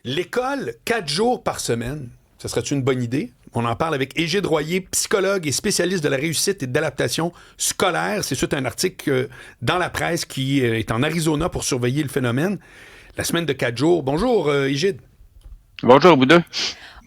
L'école, 4 jours par semaine, ce serait une bonne idée? On en parle avec Égide Royer, psychologue et spécialiste de la réussite et de l'adaptation scolaire. C'est suite à un article dans la presse qui est en Arizona pour surveiller le phénomène. La semaine de 4 jours. Bonjour, Égide. Bonjour, vous deux.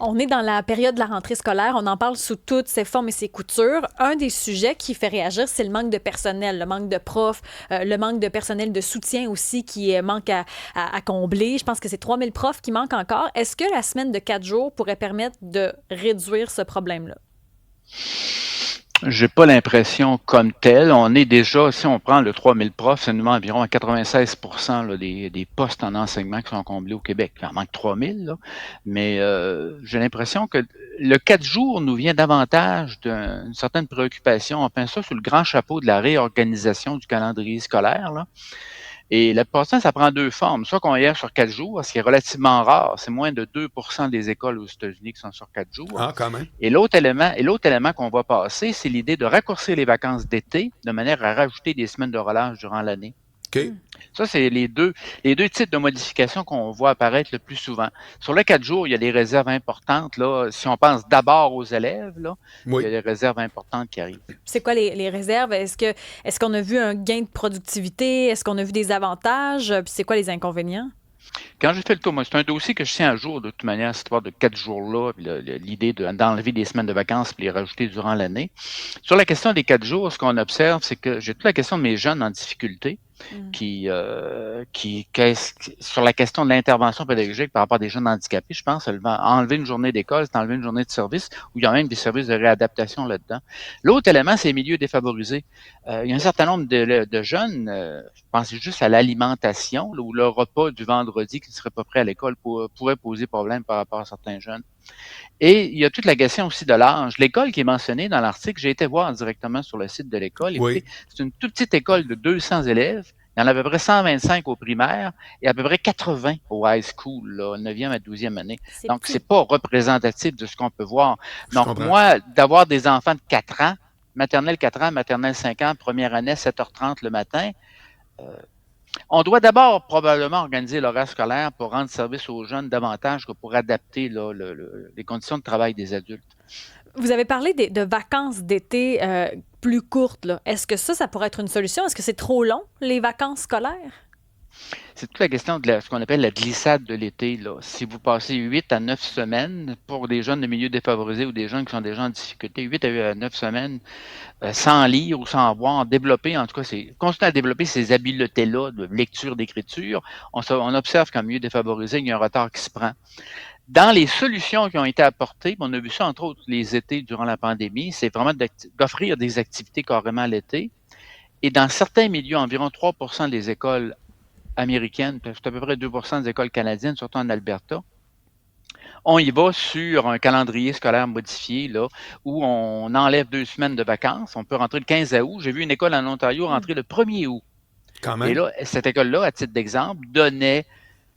On est dans la période de la rentrée scolaire, on en parle sous toutes ses formes et ses coutures. Un des sujets qui fait réagir, c'est le manque de personnel, le manque de profs, le manque de personnel de soutien aussi qui manque à combler. Je pense que c'est 3000 profs qui manquent encore. Est-ce que la semaine de 4 jours pourrait permettre de réduire ce problème-là? J'ai pas l'impression comme tel. On est déjà, si on prend le 3000 profs, ça nous met environ à 96% là, des postes en enseignement qui sont comblés au Québec. Il en manque 3000, là. Mais j'ai l'impression que le 4 jours nous vient davantage d'une certaine préoccupation. On peint ça sous le grand chapeau de la réorganisation du calendrier scolaire, là. Et le passant, ça prend deux formes. Soit qu'on y est sur 4 jours, ce qui est relativement rare. C'est moins de 2% des écoles aux États-Unis qui sont sur 4 jours. Ah, quand même. Et l'autre élément qu'on va passer, c'est l'idée de raccourcir les vacances d'été de manière à rajouter des semaines de relâche durant l'année. OK. Ça, c'est les deux types de modifications qu'on voit apparaître le plus souvent. Sur le 4 jours, il y a des réserves importantes. Là. Si on pense d'abord aux élèves, là, il y a Oui. des réserves importantes qui arrivent. C'est quoi les réserves? Est-ce qu'on a vu un gain de productivité? Est-ce qu'on a vu des avantages? Puis c'est quoi les inconvénients? Quand j'ai fait le tour, moi, c'est un dossier que je tiens à jour de toute manière, cette histoire de 4 jours-là, puis l'idée d'enlever des semaines de vacances et les rajouter durant l'année. Sur la question des 4 jours, ce qu'on observe, c'est que j'ai toute la question de mes jeunes en difficulté sur la question de l'intervention pédagogique par rapport à des jeunes handicapés, je pense, enlever une journée d'école, c'est enlever une journée de service, où il y a même des services de réadaptation là-dedans. L'autre élément, c'est les milieux défavorisés. Il y a un certain nombre de jeunes, je pense juste à l'alimentation, là, où le repas du vendredi qui ne serait pas prêt à l'école pourrait poser problème par rapport à certains jeunes. Et il y a toute la question aussi de l'âge. L'école qui est mentionnée dans l'article, j'ai été voir directement sur le site de l'école. Oui. Écoutez, c'est une toute petite école de 200 élèves. Il y en a à peu près 125 au primaire et à peu près 80 au high school, là, 9e à 12e année. C'est Donc, c'est petit. pas représentatif de ce qu'on peut voir. Je Donc, comprends. moi, d'avoir des enfants de 4 ans, maternelle 4 ans, maternelle 5 ans, première année, 7h30 le matin, on doit d'abord probablement organiser l'horaire scolaire pour rendre service aux jeunes davantage que pour adapter là, les conditions de travail des adultes. Vous avez parlé de vacances d'été plus courtes, là. Est-ce que ça pourrait être une solution? Est-ce que c'est trop long, les vacances scolaires? C'est toute la question de ce qu'on appelle la glissade de l'été, là. Si vous passez 8 à 9 semaines pour des jeunes de milieux défavorisés ou des jeunes qui sont déjà en difficulté, 8 à 9 semaines sans lire ou sans voir, développer, en tout cas, c'est continuer à développer ces habiletés-là de lecture, d'écriture, on observe qu'en milieu défavorisé, il y a un retard qui se prend. Dans les solutions qui ont été apportées, on a vu ça entre autres les étés durant la pandémie, c'est vraiment d'offrir des activités carrément l'été. Et dans certains milieux, environ 3% des écoles américaines, c'est à peu près 2% des écoles canadiennes, surtout en Alberta, on y va sur un calendrier scolaire modifié, là, où on enlève 2 semaines de vacances. On peut rentrer le 15 août. J'ai vu une école en Ontario Hmm. rentrer le 1er août. Quand Et même. là, cette école-là, à titre d'exemple,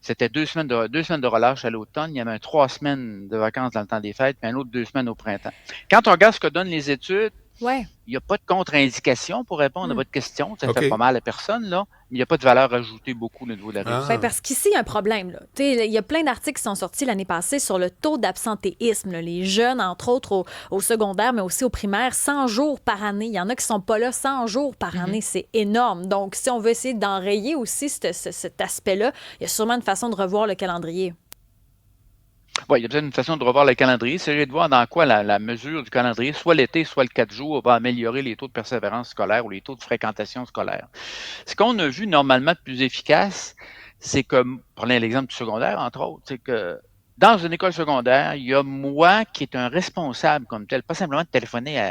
c'était 2 semaines de relâche à l'automne. Il y avait 3 semaines de vacances dans le temps des fêtes, puis un autre 2 semaines au printemps. Quand on regarde ce que donnent les études, Ouais. il n'y a pas de contre-indication pour répondre à votre question. Ça ne fait pas OK. mal à personne, là. Mais il n'y a pas de valeur ajoutée beaucoup au niveau de la réussite. Ben Ah. parce qu'ici, il y a un problème, là. Tu sais, il y a plein d'articles qui sont sortis l'année passée sur le taux d'absentéisme, là. Les jeunes, entre autres au secondaire, mais aussi au primaire, 100 jours par année. Il y en a qui sont pas là 100 jours par année. C'est énorme. Donc, si on veut essayer d'enrayer aussi cet aspect-là, il y a sûrement une façon de revoir le calendrier. Oui, il y a peut-être une façon de revoir le calendrier. C'est de voir dans quoi la mesure du calendrier, soit l'été, soit le 4 jours, va améliorer les taux de persévérance scolaire ou les taux de fréquentation scolaire. Ce qu'on a vu normalement de plus efficace, c'est que, prenez l'exemple du secondaire, entre autres, c'est que dans une école secondaire, il y a moi qui est un responsable comme tel, pas simplement de téléphoner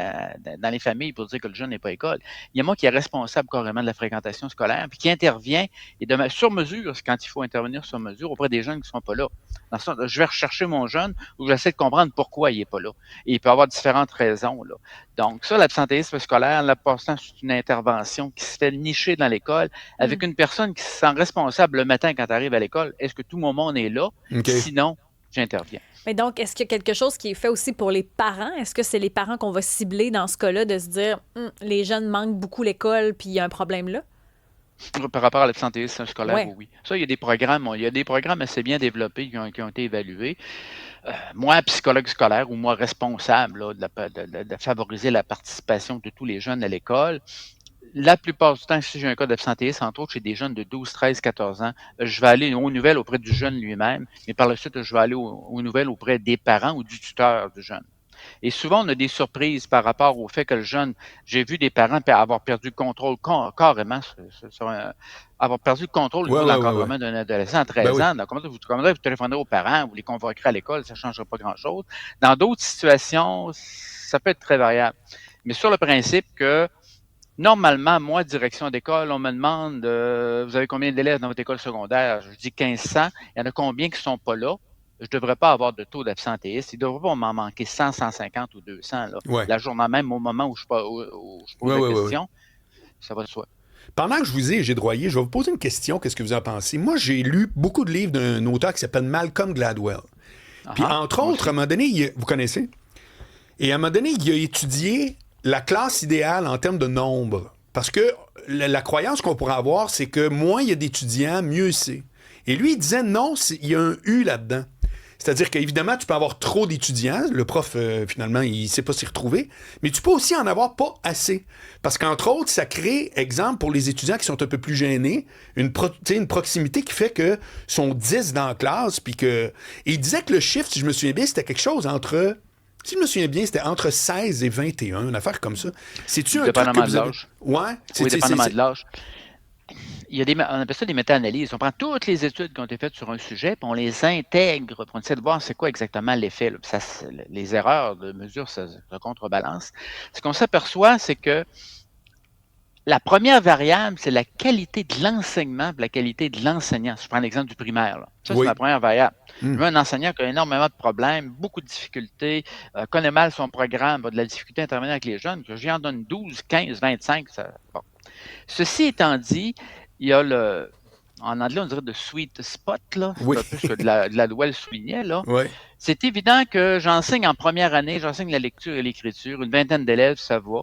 dans les familles pour dire que le jeune n'est pas à l'école. Il y a moi qui est responsable carrément de la fréquentation scolaire, puis qui intervient et sur mesure, c'est quand il faut intervenir sur mesure auprès des jeunes qui ne sont pas là. Dans ce sens, je vais rechercher mon jeune ou j'essaie de comprendre pourquoi il n'est pas là. Et il peut y avoir différentes raisons, là. Donc, ça, l'absentéisme scolaire, là, passant, c'est une intervention qui se fait nicher dans l'école avec une personne qui se sent responsable le matin quand tu arrives à l'école. Est-ce que tout mon monde est là? OK. Sinon, j'interviens. Mais donc, est-ce qu'il y a quelque chose qui est fait aussi pour les parents? Est-ce que c'est les parents qu'on va cibler dans ce cas-là de se dire, les jeunes manquent beaucoup l'école puis il y a un problème là? Par rapport à l'absentéisme scolaire, Ouais. oui. Ça, il y a des programmes assez bien développés qui ont été évalués. Moi, psychologue scolaire ou moi responsable là, de favoriser la participation de tous les jeunes à l'école, la plupart du temps, si j'ai un cas d'absentéisme, entre autres chez des jeunes de 12, 13, 14 ans, je vais aller aux nouvelles auprès du jeune lui-même, mais par la suite, je vais aller aux nouvelles auprès des parents ou du tuteur du jeune. Et souvent, on a des surprises par rapport au fait que le jeune, j'ai vu des parents avoir perdu le contrôle carrément, avoir perdu le contrôle au Ouais, niveau de ouais, ouais, ouais. l'encadrement d'un adolescent à Ben 13 oui. ans. Donc, comment vous téléphonerez aux parents, vous les convoquerez à l'école, ça ne changera pas grand-chose. Dans d'autres situations, ça peut être très variable. Mais sur le principe que normalement, moi, direction d'école, on me demande vous avez combien d'élèves dans votre école secondaire? Je dis 1500. Il y en a combien qui ne sont pas là? Je ne devrais pas avoir de taux d'absentéisme. Il ne devrait pas m'en manquer 100, 150 ou 200 là, Ouais. la journée même, au moment où je pose Ouais, la ouais, ouais, ouais. question. Ça va de soi. Pendant que je vous ai, Égide Royer, je vais vous poser une question. Qu'est-ce que vous en pensez? Moi, j'ai lu beaucoup de livres d'un auteur qui s'appelle Malcolm Gladwell. Puis, entre moi autres, à un aussi. moment donné, vous connaissez? Et à un moment donné, il a étudié la classe idéale en termes de nombre. Parce que la croyance qu'on pourrait avoir, c'est que moins il y a d'étudiants, mieux c'est. Et lui, il disait non, il y a un U là-dedans. C'est-à-dire qu'évidemment, tu peux avoir trop d'étudiants. Le prof, finalement, il ne sait pas s'y retrouver. Mais tu peux aussi en avoir pas assez. Parce qu'entre autres, ça crée, exemple, pour les étudiants qui sont un peu plus gênés, une proximité qui fait que sont 10 dans la classe. Puis que... Et il disait que le chiffre, si je me souviens bien, c'était quelque chose entre... Si je me souviens bien, c'était entre 16 et 21, une affaire comme ça. C'est-tu un truc que Dépendamment de vous avez... l'âge. Ouais? Oui, dépendamment de l'âge. Il y a on appelle ça des méta-analyses. On prend toutes les études qui ont été faites sur un sujet, puis on les intègre, puis on essaie de voir c'est quoi exactement l'effet. Là. Les erreurs de mesure se contrebalancent. Ce qu'on s'aperçoit, c'est que la première variable, c'est la qualité de l'enseignement et la qualité de l'enseignant. Si je prends l'exemple du primaire, là. Ça, c'est Oui. la première variable. Mm. Je veux un enseignant qui a énormément de problèmes, beaucoup de difficultés, connaît mal son programme, a de la difficulté à intervenir avec les jeunes, que j'y en donne 12, 15, 25. Bon. Ceci étant dit, il y a en anglais, on dirait de sweet spot, là. C'est Oui. un peu ce que de la Douelle soulignait, là. Oui. C'est évident que j'enseigne en première année, j'enseigne la lecture et l'écriture, une vingtaine d'élèves, ça va.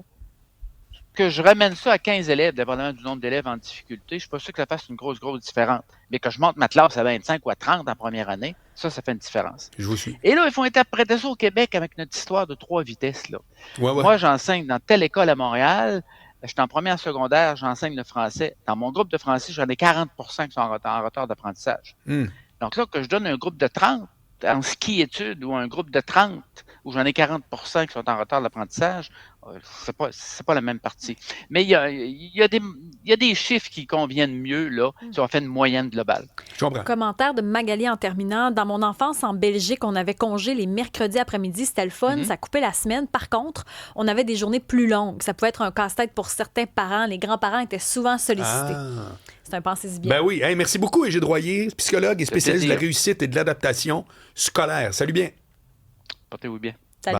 Que je ramène ça à 15 élèves, dépendamment du nombre d'élèves en difficulté, je ne suis pas sûr que ça fasse une grosse différence. Mais que je monte ma classe à 25 ou à 30 en première année, ça fait une différence. Je vous suis. Et là, ils font interpréter ça au Québec avec notre histoire de 3 vitesses, là. Ouais, ouais. Moi, j'enseigne dans telle école à Montréal. Je suis en première secondaire, j'enseigne le français. Dans mon groupe de français, j'en ai 40 qui sont en retard d'apprentissage. Mm. Donc là, que je donne un groupe de 30 en ski-études ou un groupe de 30 où j'en ai 40 qui sont en retard d'apprentissage, c'est pas la même partie. Mais il y a des chiffres qui conviennent mieux là, si on fait une moyenne globale. Je comprends. Commentaire de Magali en terminant. Dans mon enfance en Belgique, on avait congé les mercredis après-midi. C'était le fun. Ça coupait la semaine. Par contre, on avait des journées plus longues. Ça pouvait être un casse-tête pour certains parents. Les grands-parents étaient souvent sollicités. Ah. C'est un pensez-y bien. Ben oui. Hey, merci beaucoup, Égide Royer, psychologue et spécialiste de la plaisir. réussite et de l'adaptation scolaire. Salut bien. Portez-vous bien.